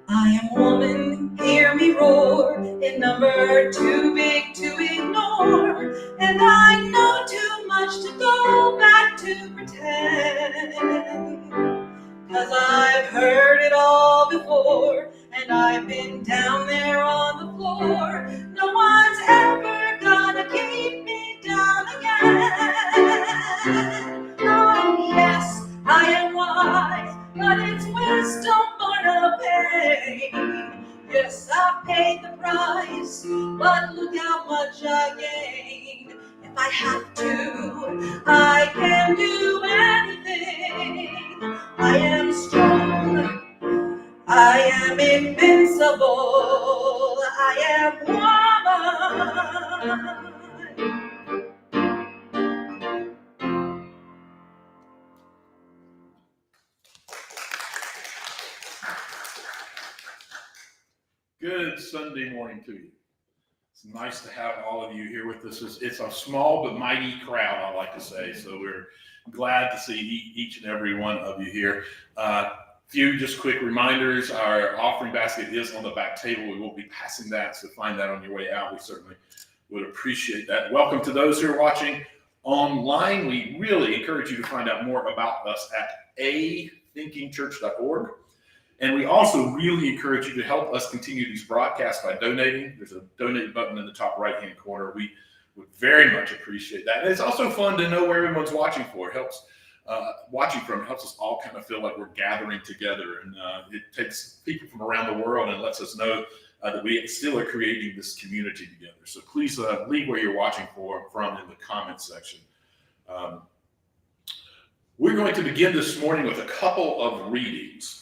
I am woman, hear me roar, in number too big to ignore, and I know too much to go back to pretend. 'Cause I've heard it all before, and I've been down there on the floor. No one's ever gonna keep me down again. Oh yes, I am wise, but it's wisdom born of pain. Yes, I paid the price, but look how much I gained. If I have to, I can do anything. I am strong, I am invincible, I am woman. Good Sunday morning to you. It's nice to have all of you here with us. It's a small but mighty crowd, I like to say. So we're glad to see each and every one of you here. Few just quick reminders. Our offering basket is on the back table. We won't be passing that, so find that on your way out. We certainly would appreciate that. Welcome to those who are watching online. We really encourage you to find out more about us at athinkingchurch.org. And we also really encourage you to help us continue these broadcasts by donating. There's a donate button in the top right-hand corner. We would very much appreciate that. And it's also fun to know where everyone's watching for. It helps helps us all kind of feel like we're gathering together. And it takes people from around the world and lets us know that we still are creating this community together. So please leave where you're watching from in the comments section. We're going to begin this morning with a couple of readings.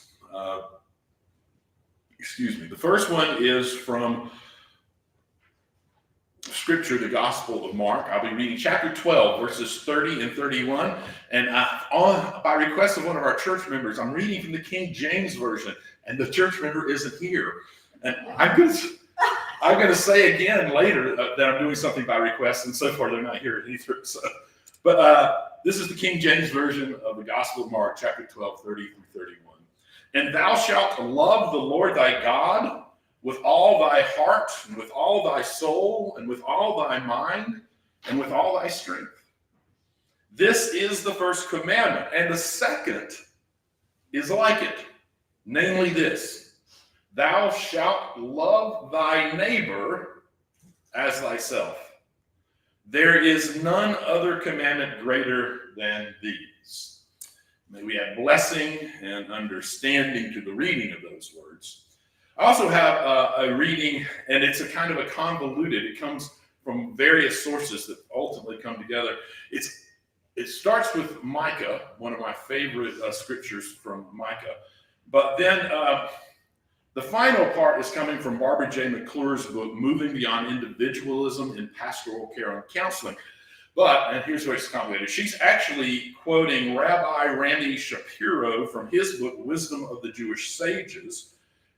The first one is from Scripture, the Gospel of Mark. I'll be reading chapter 12, verses 30 and 31. And by request of one of our church members, I'm reading from the King James Version, and the church member isn't here. And I'm going to say again later that I'm doing something by request, and so far they're not here either. But this is the King James Version of the Gospel of Mark, chapter 12, 30 through 31. And thou shalt love the Lord thy God with all thy heart, and with all thy soul, and with all thy mind, and with all thy strength. This is the first commandment, and the second is like it, namely this: thou shalt love thy neighbor as thyself. There is none other commandment greater than these. May we have blessing and understanding to the reading of those words. I also have a reading, and it's a kind of a convoluted. It comes from various sources that ultimately come together. It starts with Micah, one of my favorite scriptures from Micah. But then the final part is coming from Barbara J. McClure's book, Moving Beyond Individualism in Pastoral Care and Counseling. And here's where it's complicated. She's actually quoting Rabbi Randy Shapiro from his book, Wisdom of the Jewish Sages,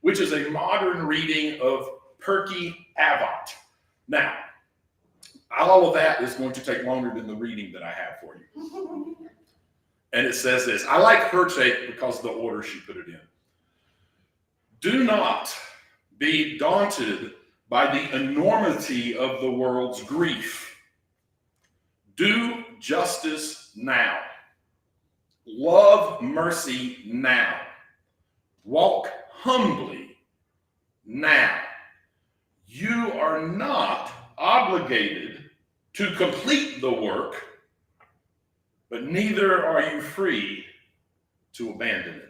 which is a modern reading of Pirkei Avot. Now, all of that is going to take longer than the reading that I have for you. And it says this. I like her take because of the order she put it in. Do not be daunted by the enormity of the world's grief. Do justice now. Love mercy now. Walk humbly now. You are not obligated to complete the work, but neither are you free to abandon it.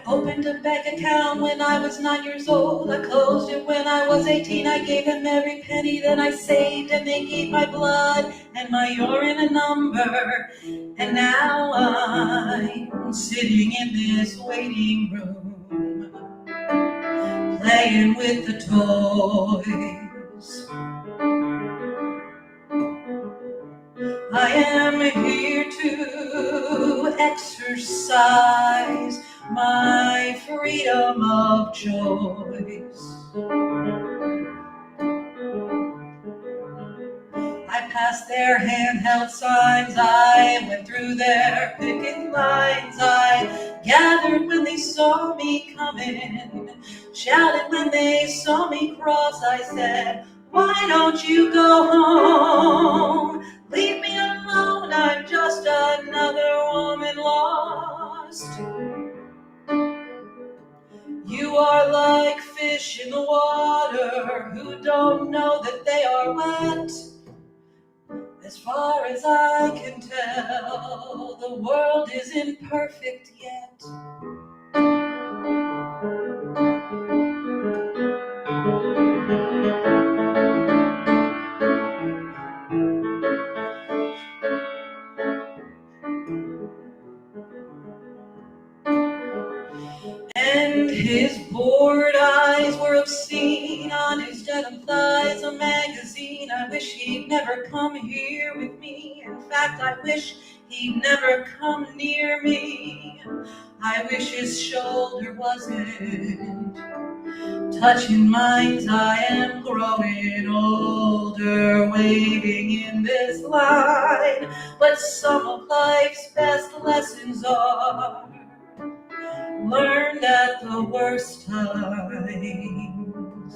opened a bank account when I was 9 years old. I closed it when I was 18. I gave them every penny that I saved, and they gave my blood and my urine a number. And now I'm sitting in this waiting room, playing with the toys. I am here to exercise my freedom of choice. I passed their handheld signs, I went through their picket lines, I gathered when they saw me coming, shouted when they saw me cross. I said, why don't you go home? Leave me alone, I'm just another woman lost. You are like fish in the water who don't know that they are wet. As far as I can tell, the world isn't perfect yet. And his bored eyes were obscene, on his denim thighs a magazine. I wish he'd never come here with me. In fact, I wish he'd never come near me. I wish his shoulder wasn't touching mine. I am growing older, waiting in this line. But some of life's best lessons are learned at the worst times.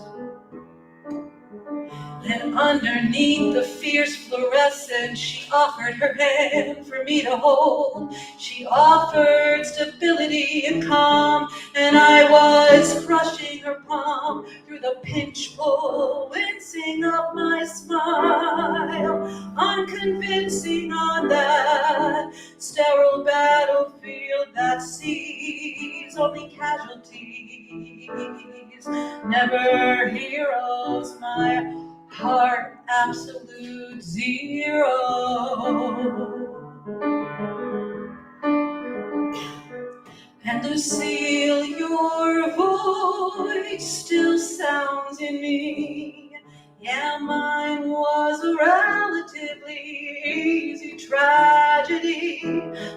And underneath the fierce fluorescence, she offered her hand for me to hold. She offered stability and calm, and I was crushing her palm through the pinch-pull, wincing up my smile, unconvincing on that sterile battlefield that sees only casualties, never heroes. My heart absolute zero. And Lucille, your voice still sounds in me. Yeah, mine was a relatively easy tragedy.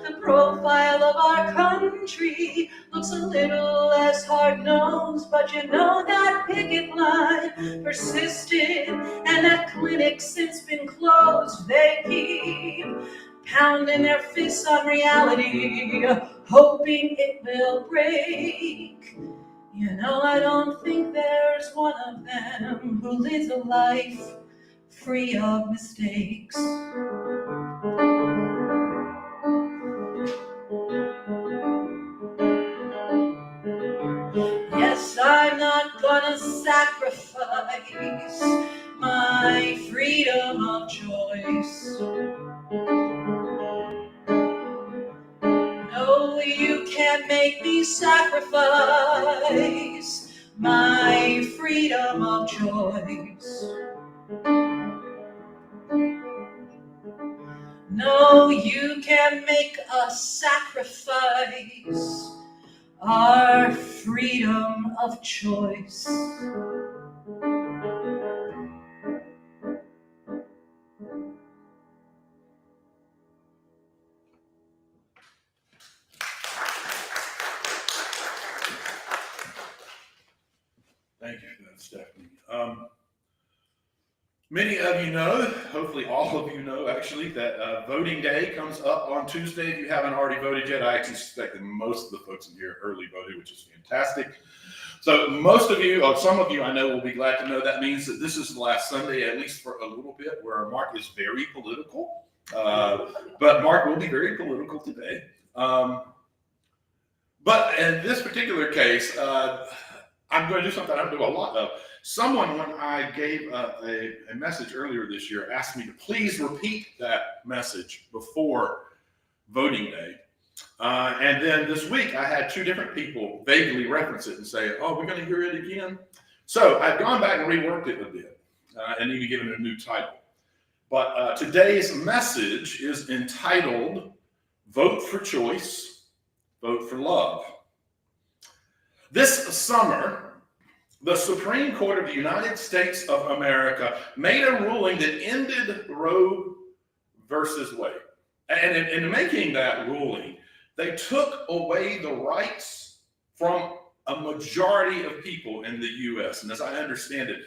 The profile of our country looks a little less hard-nosed, but you know that picket line persisted, and that clinic since been closed. They keep pounding their fists on reality, hoping it will break. You know, I don't think there's one of them who lives a life free of mistakes. Yes, I'm not gonna sacrifice my freedom of choice. No, you can't make me sacrifice my freedom of choice. No, you can't make us sacrifice our freedom of choice. Thank you for that, Stephanie. Many of you know, hopefully all of you know actually, that voting day comes up on Tuesday. If you haven't already voted yet, I actually suspect that most of the folks in here early voted, which is fantastic. So most of you, or some of you I know, will be glad to know that means that this is the last Sunday, at least for a little bit, where Mark is very political. But Mark will be very political today. But in this particular case, I'm going to do something I don't do a lot of. Someone, when I gave a message earlier this year, asked me to please repeat that message before voting day. And then this week, I had two different people vaguely reference it and say, oh, we're going to hear it again. So I've gone back and reworked it a bit and even given it a new title. But today's message is entitled, Vote for Choice, Vote for Love. This summer, the Supreme Court of the United States of America made a ruling that ended Roe versus Wade. And in making that ruling, they took away the rights from a majority of people in the U.S. And as I understand it,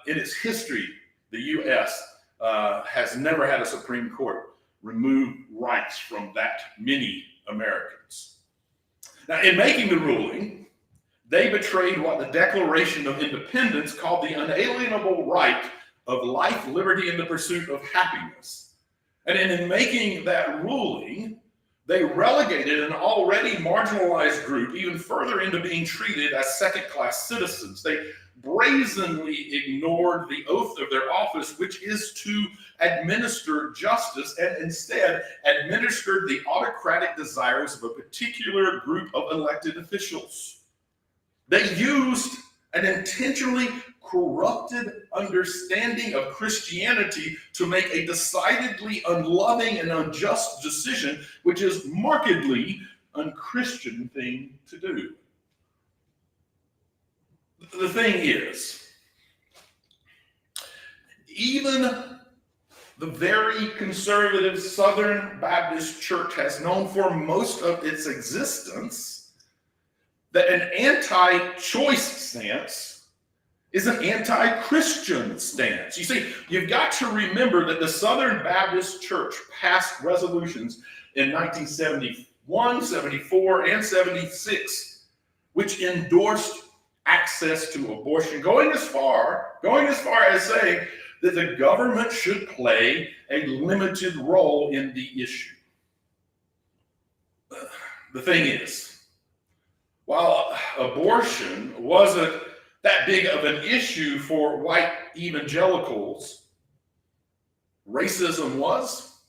in its history, the U.S. Has never had a Supreme Court remove rights from that many Americans. Now, in making the ruling, they betrayed what the Declaration of Independence called the unalienable right of life, liberty, and the pursuit of happiness. And in making that ruling, they relegated an already marginalized group even further into being treated as second-class citizens. They brazenly ignored the oath of their office, which is to administer justice, and instead administered the autocratic desires of a particular group of elected officials. They used an intentionally corrupted understanding of Christianity to make a decidedly unloving and unjust decision, which is markedly unchristian thing to do. The thing is, even the very conservative Southern Baptist Church has known for most of its existence that an anti-choice stance is an anti-Christian stance. You see, you've got to remember that the Southern Baptist Church passed resolutions in 1971, 74, and 76, which endorsed access to abortion, going as far as saying that the government should play a limited role in the issue. The thing is, while abortion wasn't that big of an issue for white evangelicals, racism was,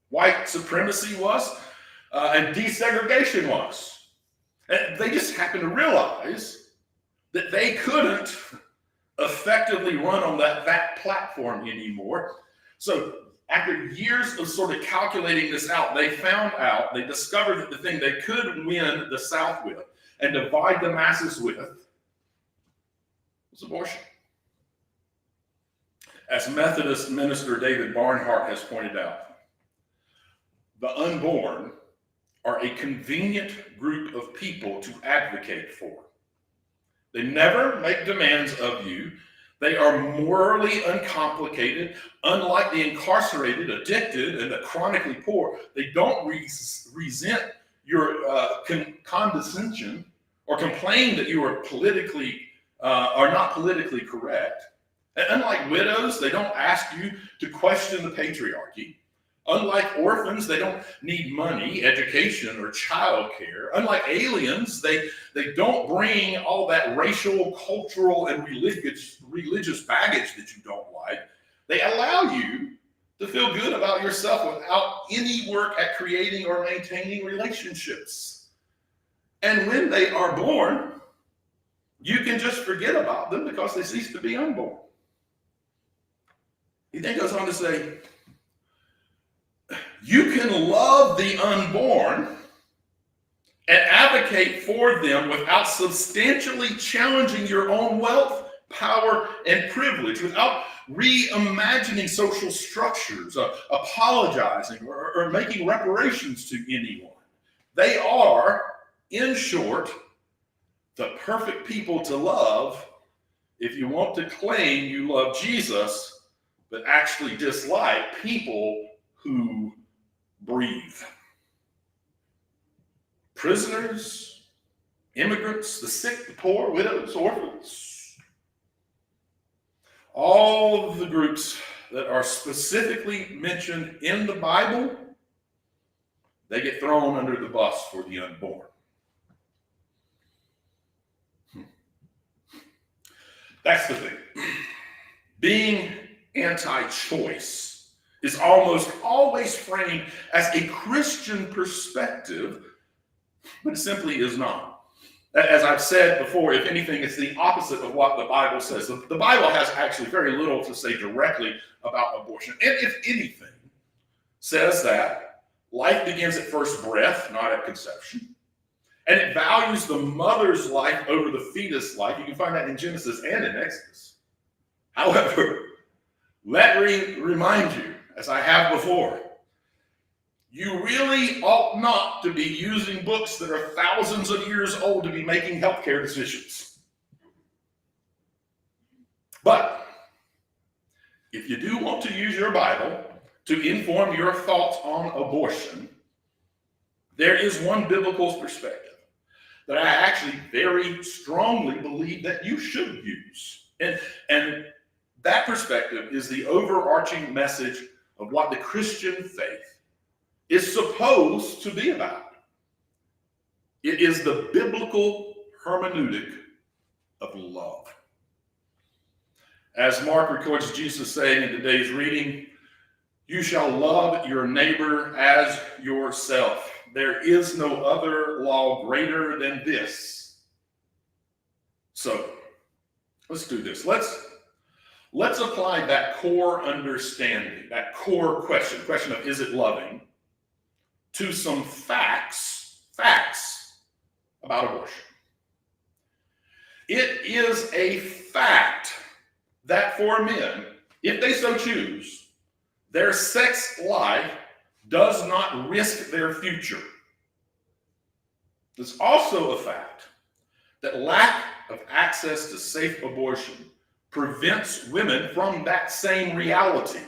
white supremacy was, and desegregation was. And they just happened to realize that they couldn't effectively run on that platform anymore. So after years of sort of calculating this out, they discovered that the thing they could win the South with and divide the masses with was abortion. As Methodist minister David Barnhart has pointed out, the unborn are a convenient group of people to advocate for. They never make demands of you. They are morally uncomplicated. Unlike the incarcerated, addicted, and the chronically poor, they don't resent your condescension or complain that you are not politically correct. And unlike widows, they don't ask you to question the patriarchy. Unlike orphans, they don't need money, education, or child care. Unlike aliens, they don't bring all that racial, cultural, and religious baggage that you don't like. They allow you to feel good about yourself without any work at creating or maintaining relationships. And when they are born, you can just forget about them because they cease to be unborn. He then goes on to say, you can love the unborn and advocate for them without substantially challenging your own wealth, power, and privilege, without reimagining social structures, apologizing, or making reparations to anyone. They are, in short, the perfect people to love if you want to claim you love Jesus, but actually dislike people who breathe. Prisoners, immigrants, the sick, the poor, widows, orphans. All of the groups that are specifically mentioned in the Bible, they get thrown under the bus for the unborn. That's the thing. Being anti-choice is almost always framed as a Christian perspective, but it simply is not. As I've said before, if anything, it's the opposite of what the Bible says. The Bible has actually very little to say directly about abortion. And if anything, says that life begins at first breath, not at conception. And it values the mother's life over the fetus life. You can find that in Genesis and in Exodus. However, let me remind you, as I have before, you really ought not to be using books that are thousands of years old to be making healthcare decisions. But if you do want to use your Bible to inform your thoughts on abortion, there is one biblical perspective that I actually very strongly believe that you should use. And that perspective is the overarching message of what the Christian faith is supposed to be about. It is the biblical hermeneutic of love. As Mark records Jesus saying in today's reading, "You shall love your neighbor as yourself. There is no other law greater than this." So, let's do this. Let's apply that core understanding, that core question of is it loving, to some facts about abortion. It is a fact that for men, if they so choose, their sex life does not risk their future. It's also a fact that lack of access to safe abortion prevents women from that same reality.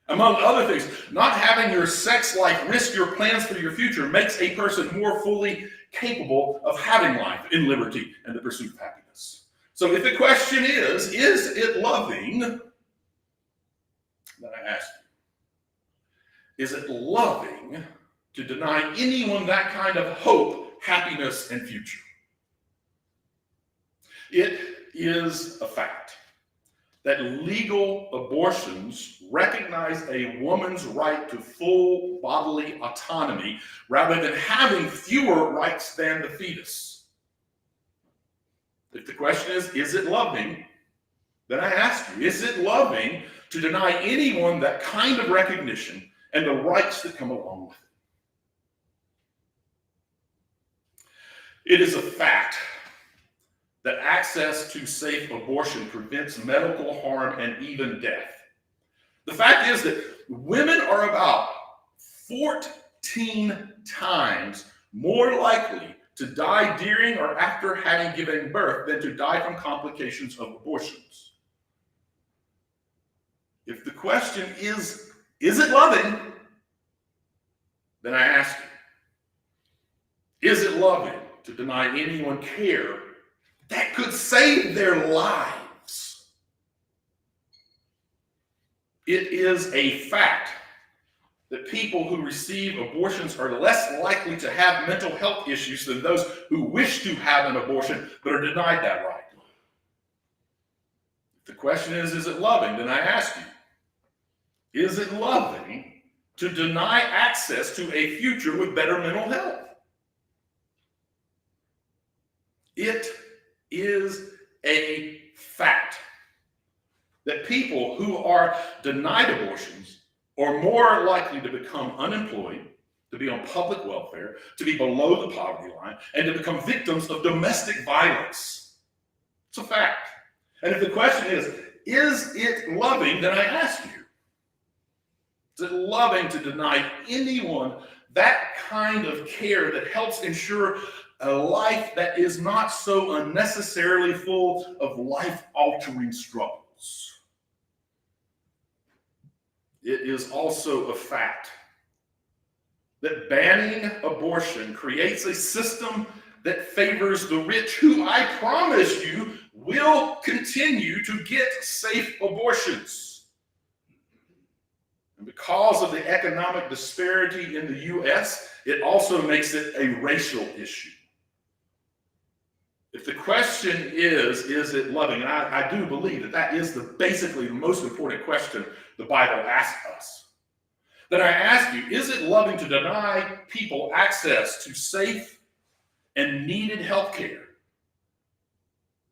Among other things, not having your sex life risk your plans for your future makes a person more fully capable of having life in liberty and the pursuit of happiness. So if the question is it loving? Then I ask you, is it loving to deny anyone that kind of hope, happiness, and future? It is a fact that legal abortions recognize a woman's right to full bodily autonomy rather than having fewer rights than the fetus. If the question is it loving? Then I ask you, is it loving to deny anyone that kind of recognition and the rights that come along with it? It is a fact that access to safe abortion prevents medical harm and even death. The fact is that women are about 14 times more likely to die during or after having given birth than to die from complications of abortions. If the question is it loving? Then I ask you, is it loving to deny anyone care that could save their lives? It is a fact that people who receive abortions are less likely to have mental health issues than those who wish to have an abortion but are denied that right. If the question is it loving? Then I ask you, is it loving to deny access to a future with better mental health? It is a fact that people who are denied abortions are more likely to become unemployed, to be on public welfare, to be below the poverty line, and to become victims of domestic violence. It's a fact. And if the question is it loving, then I ask you, is it loving to deny anyone that kind of care that helps ensure a life that is not so unnecessarily full of life-altering struggles? It is also a fact that banning abortion creates a system that favors the rich, who I promise you will continue to get safe abortions. And because of the economic disparity in the U.S., it also makes it a racial issue. If the question is it loving? And I do believe that is basically the most important question the Bible asks us. Then I ask you, is it loving to deny people access to safe and needed health care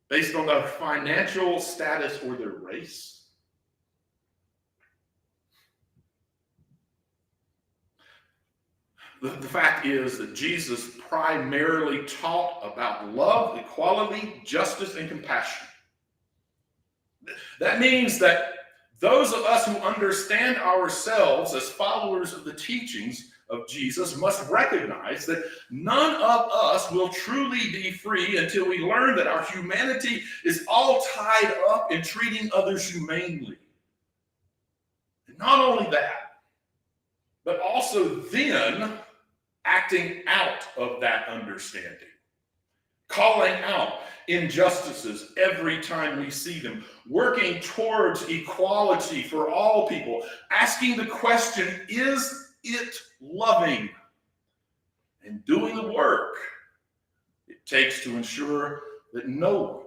based on their financial status or their race? The fact is that Jesus primarily taught about love, equality, justice, and compassion. That means that those of us who understand ourselves as followers of the teachings of Jesus must recognize that none of us will truly be free until we learn that our humanity is all tied up in treating others humanely. And not only that, but also then acting out of that understanding, calling out injustices every time we see them, working towards equality for all people, asking the question, is it loving? And doing the work it takes to ensure that no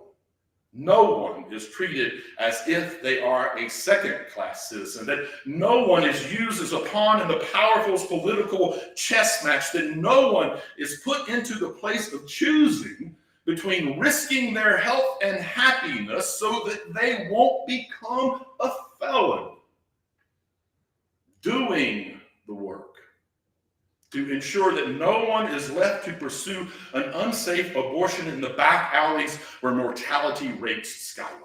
one is treated as if they are a second-class citizen, that no one is used as a pawn in the powerful political chess match, that no one is put into the place of choosing between risking their health and happiness so that they won't become a felon. Doing the work to ensure that no one is left to pursue an unsafe abortion in the back alleys where mortality rates skyrocket.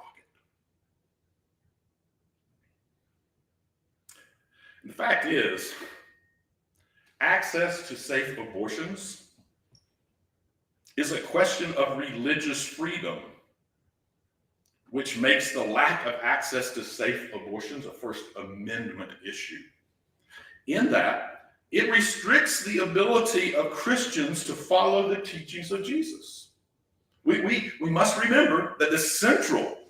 And the fact is, access to safe abortions is a question of religious freedom, which makes the lack of access to safe abortions a First Amendment issue. In that, it restricts the ability of Christians to follow the teachings of Jesus. We must remember that the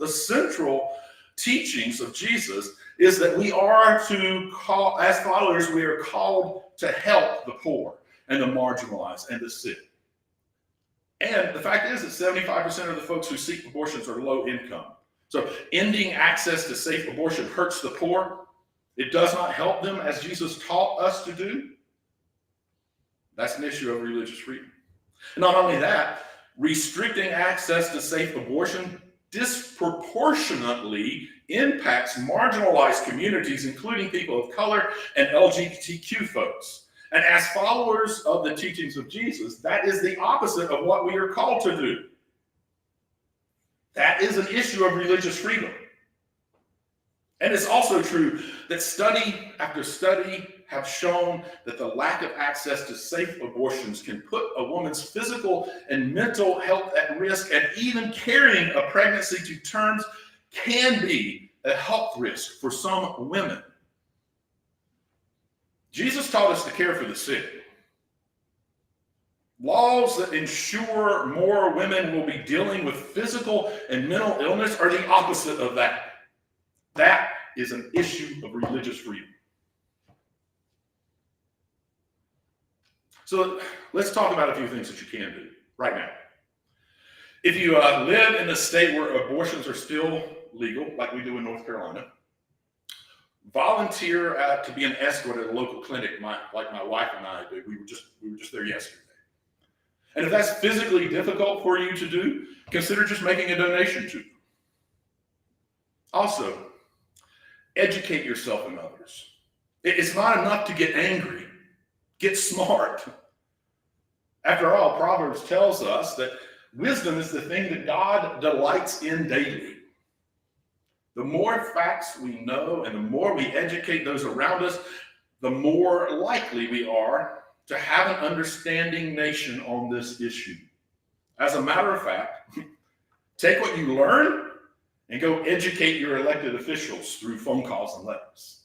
central teachings of Jesus is that we are to call, as followers, we are called to help the poor and the marginalized and the sick. And the fact is that 75% of the folks who seek abortions are low income. So ending access to safe abortion hurts the poor. It does not help them as Jesus taught us to do. That's an issue of religious freedom. And not only that, restricting access to safe abortion disproportionately impacts marginalized communities, including people of color and LGBTQ folks. And as followers of the teachings of Jesus, that is the opposite of what we are called to do. That is an issue of religious freedom. And it's also true that study after study have shown that the lack of access to safe abortions can put a woman's physical and mental health at risk, and even carrying a pregnancy to terms can be a health risk for some women. Jesus taught us to care for the sick. Laws that ensure more women will be dealing with physical and mental illness are the opposite of that. That is an issue of religious freedom. So let's talk about a few things that you can do right now. If you live in a state where abortions are still legal, like we do in North Carolina, volunteer to be an escort at a local clinic, like my wife and I do. We were just there yesterday. And if that's physically difficult for you to do, consider just making a donation to them. Also, educate yourself and others. It's not enough to get angry. Get smart. After all, Proverbs tells us that wisdom is the thing that God delights in daily. The more facts we know and the more we educate those around us, the more likely we are to have an understanding nation on this issue. As a matter of fact, take what you learn and go educate your elected officials through phone calls and letters.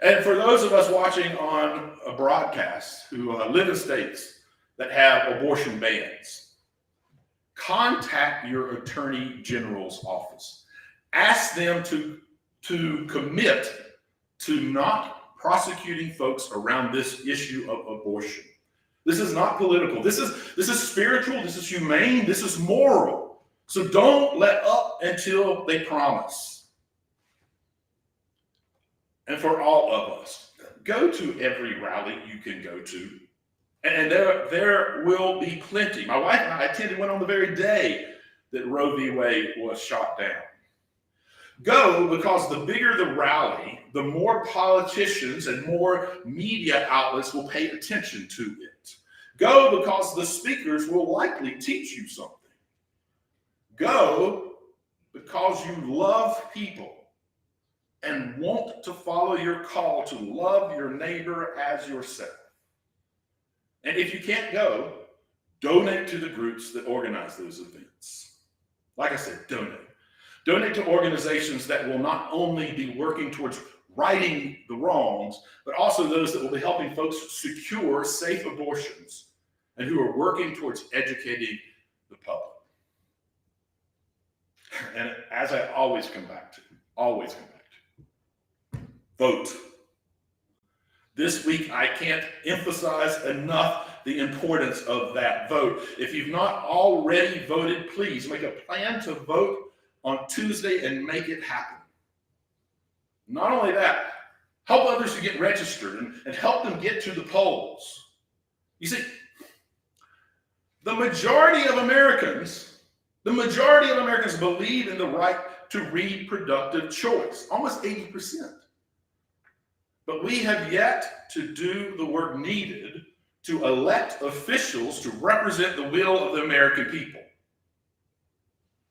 And for those of us watching on a broadcast who live in states that have abortion bans, contact your attorney general's office. Ask them to commit to not prosecuting folks around this issue of abortion. This is not political. This is spiritual. This is humane. This is moral. So don't let up until they promise. And for all of us, go to every rally you can go to. And there will be plenty. My wife and I attended one on the very day that Roe v. Wade was shot down. Go because the bigger the rally, the more politicians and more media outlets will pay attention to it. Go because the speakers will likely teach you something. Go because you love people and want to follow your call to love your neighbor as yourself. And if you can't go, donate to the groups that organize those events. Like I said, donate. Donate to organizations that will not only be working towards righting the wrongs, but also those that will be helping folks secure safe abortions and who are working towards educating the public. And as I always come back to, vote. This week, I can't emphasize enough the importance of that vote. If you've not already voted, please make a plan to vote on Tuesday and make it happen. Not only that, help others to get registered and help them get to the polls. You see, the majority of Americans believe in the right to reproductive choice, almost 80%. But we have yet to do the work needed to elect officials to represent the will of the American people.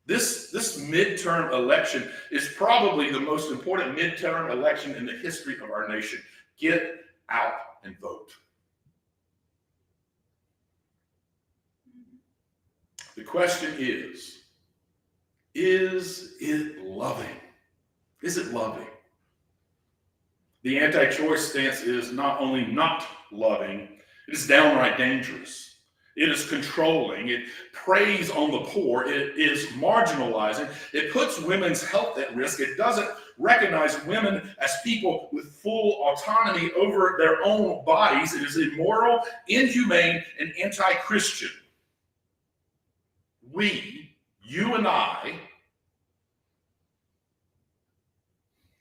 This midterm election is probably the most important midterm election in the history of our nation. Get out and vote. The question is it loving? Is it loving? The anti-choice stance is not only not loving, it is downright dangerous. It is controlling. It preys on the poor. It is marginalizing. It puts women's health at risk. It doesn't recognize women as people with full autonomy over their own bodies. It is immoral, inhumane, and anti-Christian. We, you and I,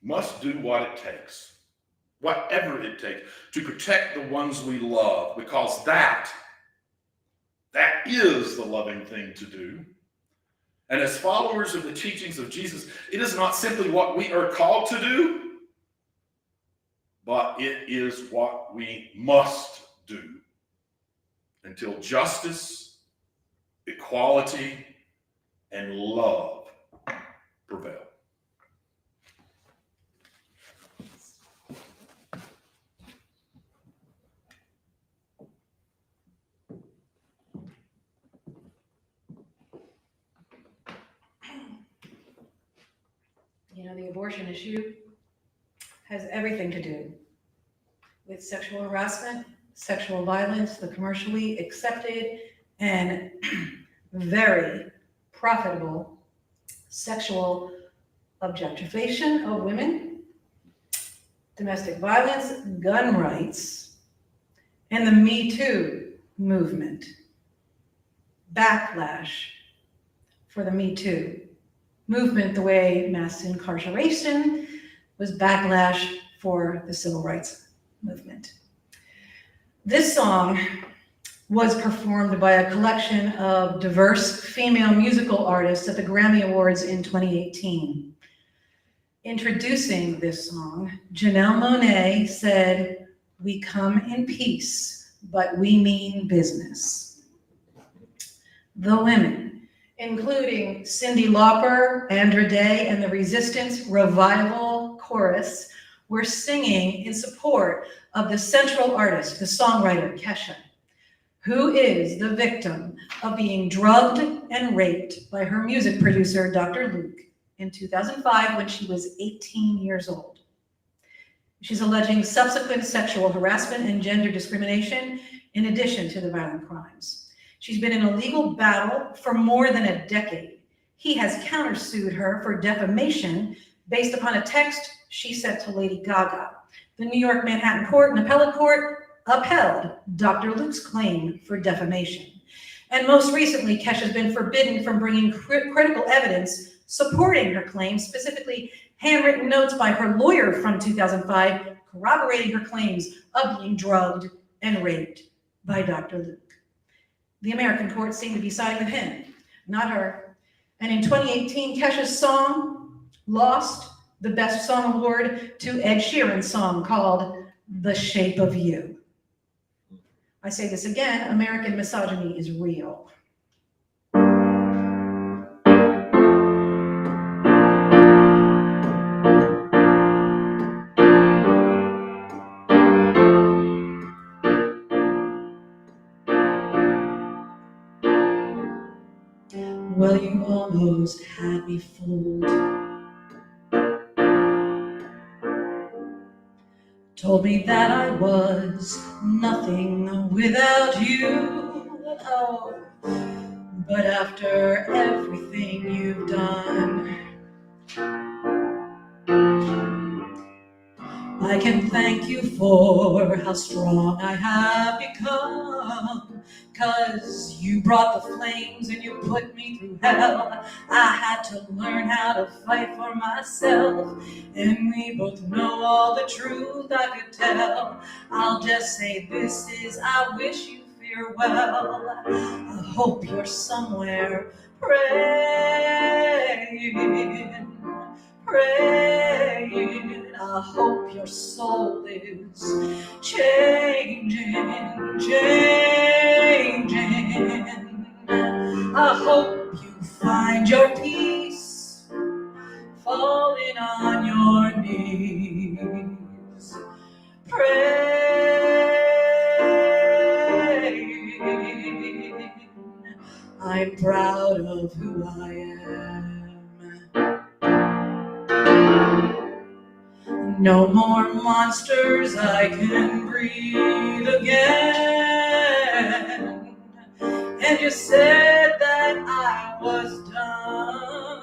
must do what it takes, whatever it takes, to protect the ones we love, because that is the loving thing to do. And as followers of the teachings of Jesus, it is not simply what we are called to do, but it is what we must do until justice, equality, and love prevail. You know, the abortion issue has everything to do with sexual harassment, sexual violence, the commercially accepted and very profitable sexual objectification of women, domestic violence, gun rights, and the Me Too movement. Backlash for the Me Too movement, the way mass incarceration was backlash for the civil rights movement. This song was performed by a collection of diverse female musical artists at the Grammy Awards in 2018. Introducing this song, Janelle Monáe said, "We come in peace, but we mean business." The women, including Cyndi Lauper, Andra Day, and the Resistance Revival Chorus, were singing in support of the central artist, the songwriter Kesha, who is the victim of being drugged and raped by her music producer, Dr. Luke, in 2005 when she was 18 years old. She's alleging subsequent sexual harassment and gender discrimination in addition to the violent crimes. She's been in a legal battle for more than a decade. He has countersued her for defamation based upon a text she sent to Lady Gaga. The New York Manhattan Court, an appellate court, upheld Dr. Luke's claim for defamation. And most recently, Kesh has been forbidden from bringing critical evidence supporting her claim, specifically handwritten notes by her lawyer from 2005 corroborating her claims of being drugged and raped by Dr. Luke. The American courts seem to be siding with him, not her. And in 2018, Kesh's song lost the Best Song Award to Ed Sheeran's song called The Shape of You. I say this again, American misogyny is real. Well, you almost had me fooled. Told me that I was nothing without you. Oh, but after everything you've done, I can thank you for how strong I have become. 'Cause you brought the flames and you put me through hell. I had to learn how to fight for myself. And we both know all the truth I could tell. I'll just say this is, I wish you farewell. I hope you're somewhere praying. I hope your soul is changing. I hope you find your peace falling on your knees. Praying. I'm proud of who I am. No more monsters, I can breathe again. And you said that I was done.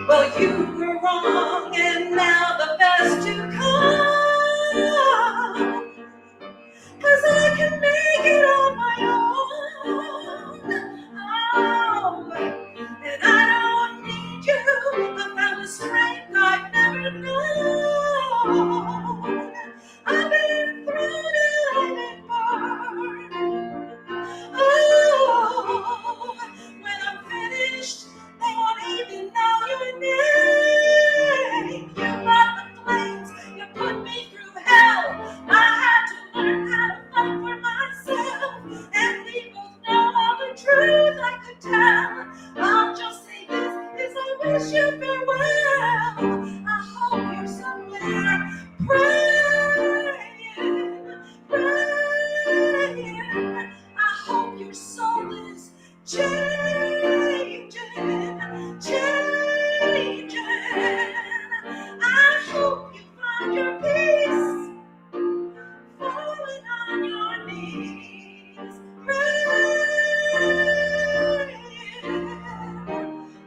Well, you were wrong, and now the best to come. 'Cause I can make it on my own. Oh, and I don't need you. I found the strength I've never known. I've been through it, I've been burned. Oh, when I'm finished, they won't even know your name. You brought the flames, you put me through hell. I had to learn how to fight for myself. And we both know all the truth I could tell. I'll just say this is, I wish you farewell. I hope you're somewhere praying. I hope your soul is changing. I hope you find your peace falling on your knees.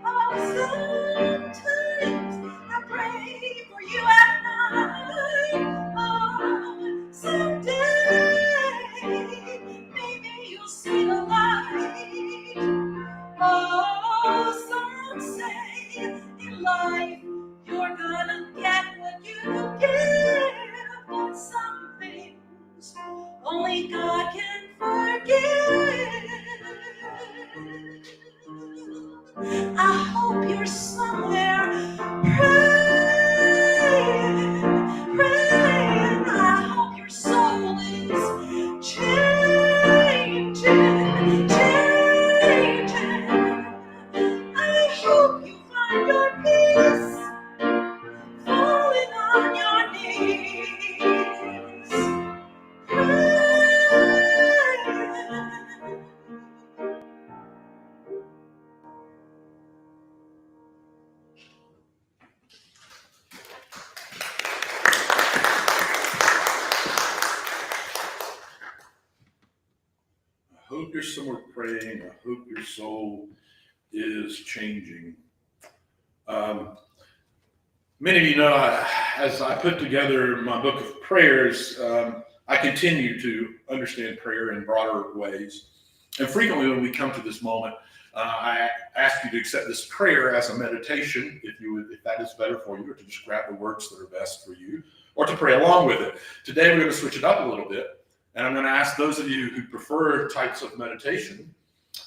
Oh, sometimes I pray for you at night. Oh, someday maybe you'll see the light. Oh, some say in life you're gonna get what you give, but some things only God can forgive. I hope you're somewhere praying. I hope your soul is changing. I hope you find your peace falling on your knees. I hope you're somewhere praying. I hope your soul is changing. Many of you know, as I put together my book of prayers, I continue to understand prayer in broader ways. And frequently when we come to this moment, I ask you to accept this prayer as a meditation, if that is better for you, or to just grab the words that are best for you, or to pray along with it. Today we're going to switch it up a little bit, and I'm going to ask those of you who prefer types of meditation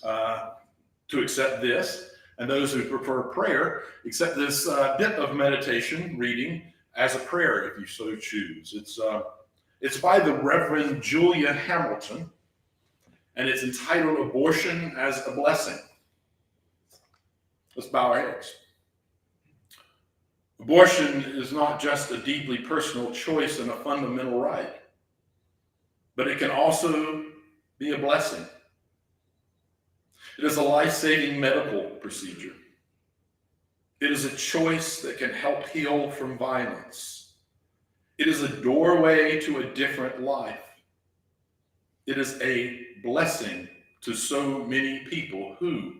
to accept this, and those who prefer prayer, accept this bit of meditation reading as a prayer if you so choose. It's by the Reverend Julia Hamilton, and it's entitled Abortion as a Blessing. Let's bow our heads. Abortion is not just a deeply personal choice and a fundamental right, but it can also be a blessing. It is a life-saving medical procedure. It is a choice that can help heal from violence. It is a doorway to a different life. It is a blessing to so many people who,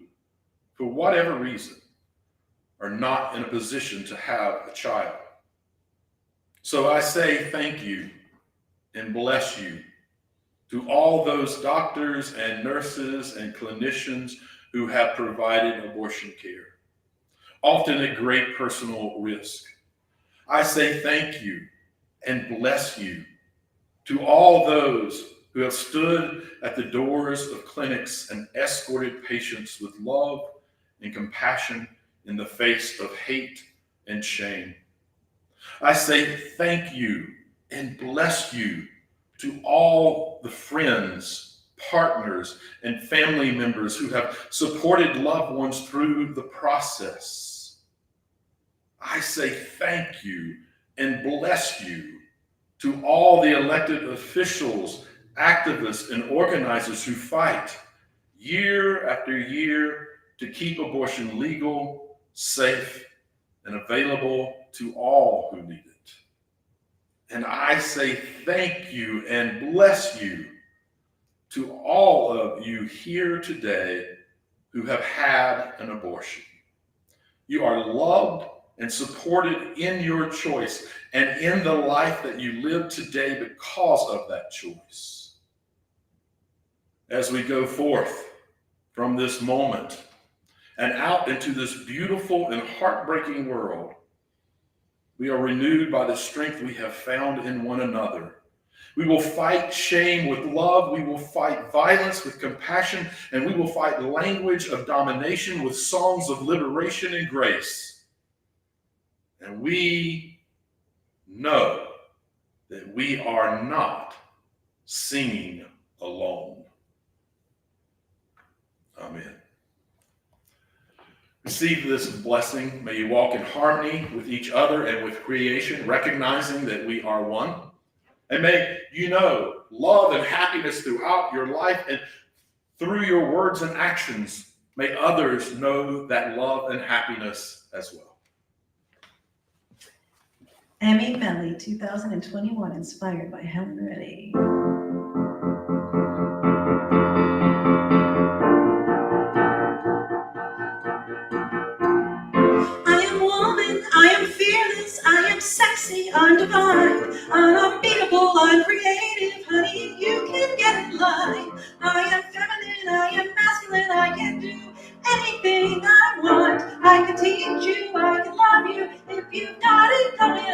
for whatever reason, are not in a position to have a child. So I say thank you and bless you to all those doctors and nurses and clinicians who have provided abortion care, often at great personal risk. I say thank you and bless you to all those who have stood at the doors of clinics and escorted patients with love and compassion in the face of hate and shame. I say thank you and bless you to all the friends, partners, and family members who have supported loved ones through the process. I say thank you and bless you to all the elected officials, activists, and organizers who fight year after year to keep abortion legal, safe, and available to all who need it. And I say thank you and bless you to all of you here today who have had an abortion. You are loved and supported in your choice and in the life that you live today because of that choice. As we go forth from this moment and out into this beautiful and heartbreaking world, we are renewed by the strength we have found in one another. We will fight shame with love. We will fight violence with compassion. And we will fight language of domination with songs of liberation and grace. And we know that we are not singing alone. Amen. Receive this blessing. May you walk in harmony with each other and with creation, recognizing that we are one. And may you know love and happiness throughout your life, and through your words and actions, may others know that love and happiness as well. Emmy Melly 2021, inspired by Helen Reddy. I am fearless, I am sexy, I'm divine, I'm unbeatable, I'm creative, honey, you can get in line. I am feminine, I am masculine, I can do anything I want. I can teach you, I can love you, if you've got it coming